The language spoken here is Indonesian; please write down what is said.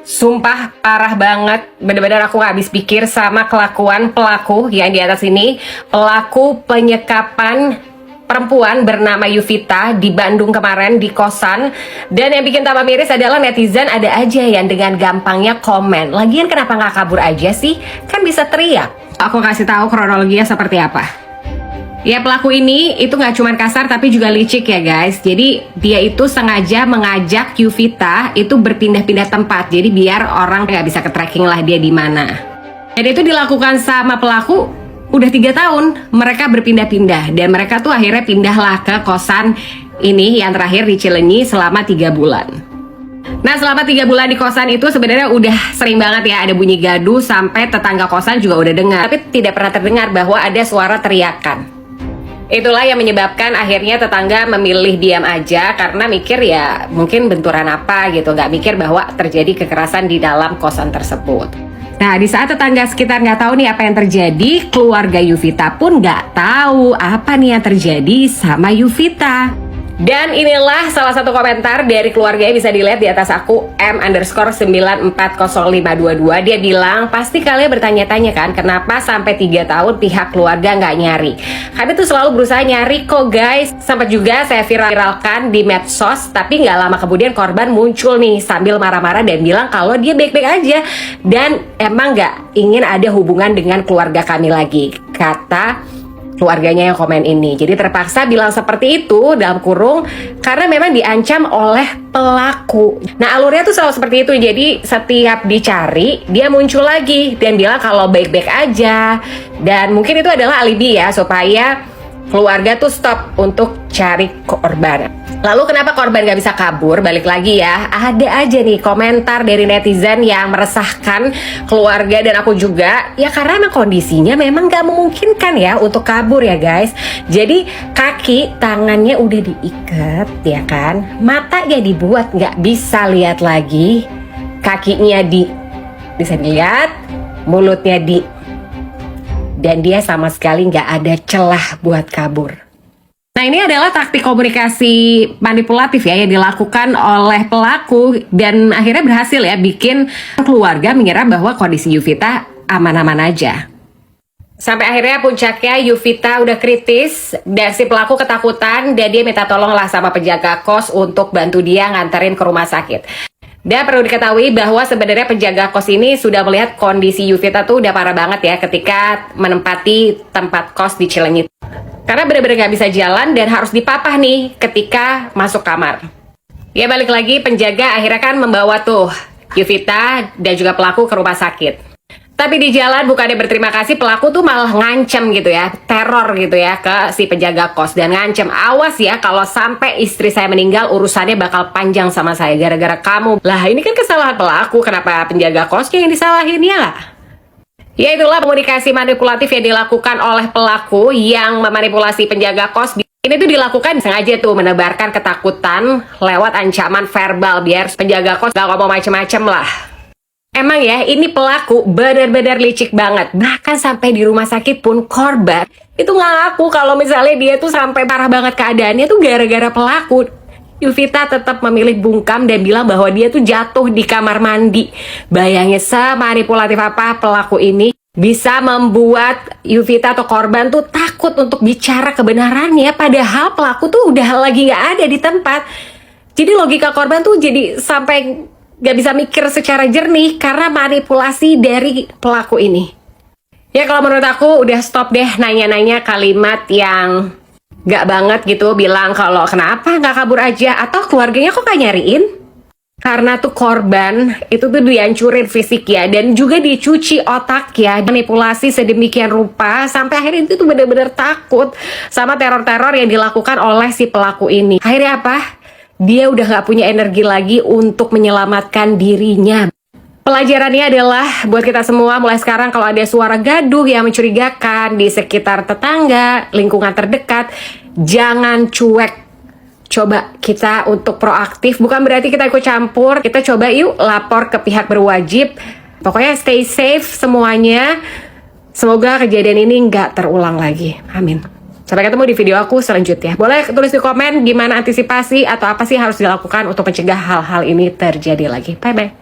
Sumpah parah banget, bener-bener aku gak habis pikir sama kelakuan pelaku yang di atas ini. Pelaku penyekapan perempuan bernama Yuvita di Bandung kemarin di kosan. Dan yang bikin tambah miris adalah netizen ada aja yang dengan gampangnya komen, lagian kenapa gak kabur aja sih, kan bisa teriak. Aku kasih tahu kronologinya seperti apa. Ya, pelaku ini itu nggak cuma kasar tapi juga licik ya guys. Jadi dia itu sengaja mengajak Yuvita itu berpindah-pindah tempat. Jadi biar orang nggak bisa ke-tracking lah dia di mana. Dan itu dilakukan sama pelaku udah 3 tahun. Mereka berpindah-pindah dan mereka tuh akhirnya pindahlah ke kosan ini yang terakhir di Cilenyi selama 3 bulan. Nah, selama 3 bulan di kosan itu sebenarnya udah sering banget ya ada bunyi gaduh, sampai tetangga kosan juga udah dengar. Tapi tidak pernah terdengar bahwa ada suara teriakan. Itulah yang menyebabkan akhirnya tetangga memilih diam aja karena mikir ya mungkin benturan apa gitu, nggak mikir bahwa terjadi kekerasan di dalam kosan tersebut. Nah, di saat tetangga sekitar nggak tahu nih apa yang terjadi, keluarga Yuvita pun nggak tahu apa nih yang terjadi sama Yuvita. Dan inilah salah satu komentar dari keluarganya, bisa dilihat di atas aku M_940522. Dia bilang, pasti kalian bertanya-tanya kan kenapa sampai 3 tahun pihak keluarga nggak nyari. Kami tuh selalu berusaha nyari kok guys. Sampai juga saya viralkan di medsos, tapi nggak lama kemudian korban muncul nih sambil marah-marah dan bilang kalau dia baik-baik aja dan emang nggak ingin ada hubungan dengan keluarga kami lagi, kata keluarganya yang komen ini. Jadi terpaksa bilang seperti itu dalam kurung karena memang diancam oleh pelaku. Nah, alurnya tuh selalu seperti itu. Jadi setiap dicari dia muncul lagi dan bilang kalau baik-baik aja. Dan mungkin itu adalah alibi ya supaya keluarga tuh stop untuk cari korban. Lalu kenapa korban gak bisa kabur? Balik lagi ya, ada aja nih komentar dari netizen yang meresahkan keluarga dan aku juga. Ya karena emang kondisinya memang gak memungkinkan ya untuk kabur ya guys. Jadi kaki tangannya udah diikat ya kan, matanya dibuat gak bisa lihat lagi, kakinya bisa dilihat, mulutnya dan dia sama sekali gak ada celah buat kabur. Nah, ini adalah taktik komunikasi manipulatif ya yang dilakukan oleh pelaku dan akhirnya berhasil ya bikin keluarga mengira bahwa kondisi Yuvita aman-aman aja. Sampai akhirnya puncaknya Yuvita udah kritis dan si pelaku ketakutan dan dia minta tolong lah sama penjaga kos untuk bantu dia nganterin ke rumah sakit. Dan perlu diketahui bahwa sebenarnya penjaga kos ini sudah melihat kondisi Yuvita tuh udah parah banget ya ketika menempati tempat kos di Cilenyi. Karena benar-benar gak bisa jalan dan harus dipapah nih ketika masuk kamar. Ya balik lagi, penjaga akhirnya kan membawa tuh Yuvita dan juga pelaku ke rumah sakit. Tapi di jalan bukannya berterima kasih, pelaku tuh malah ngancem gitu ya, teror gitu ya ke si penjaga kos. Dan ngancem, awas ya kalau sampai istri saya meninggal urusannya bakal panjang sama saya gara-gara kamu. Lah ini kan kesalahan pelaku, kenapa penjaga kosnya yang disalahin ya lah? Ya itulah komunikasi manipulatif yang dilakukan oleh pelaku yang memanipulasi penjaga kos. Ini tuh dilakukan sengaja tuh menebarkan ketakutan lewat ancaman verbal biar penjaga kos gak ngomong macem-macem lah. Emang ya ini pelaku benar-benar licik banget. Bahkan sampai di rumah sakit pun korban itu ngaku kalau misalnya dia tuh sampai parah banget keadaannya tuh gara-gara pelaku. Yuvita tetap memilih bungkam dan bilang bahwa dia tuh jatuh di kamar mandi. Bayangin semanipulatif apa pelaku ini bisa membuat Yuvita atau korban tuh takut untuk bicara kebenarannya, padahal pelaku tuh udah lagi gak ada di tempat. Jadi logika korban tuh jadi sampai gak bisa mikir secara jernih karena manipulasi dari pelaku ini. Ya kalau menurut aku udah stop deh nanya-nanya kalimat yang gak banget gitu, bilang kalau kenapa gak kabur aja atau keluarganya kok gak nyariin. Karena tuh korban itu tuh dihancurin fisik ya dan juga dicuci otak ya, manipulasi sedemikian rupa sampai akhirnya itu tuh bener-bener takut sama teror-teror yang dilakukan oleh si pelaku ini. Akhirnya apa? Dia udah gak punya energi lagi untuk menyelamatkan dirinya. Pelajarannya adalah buat kita semua mulai sekarang kalau ada suara gaduh yang mencurigakan di sekitar tetangga, lingkungan terdekat, jangan cuek. Coba kita untuk proaktif, bukan berarti kita ikut campur, kita coba yuk lapor ke pihak berwajib. Pokoknya stay safe semuanya. Semoga kejadian ini nggak terulang lagi. Amin. Sampai ketemu di video aku selanjutnya. Boleh tulis di komen gimana antisipasi atau apa sih harus dilakukan untuk mencegah hal-hal ini terjadi lagi. Bye-bye.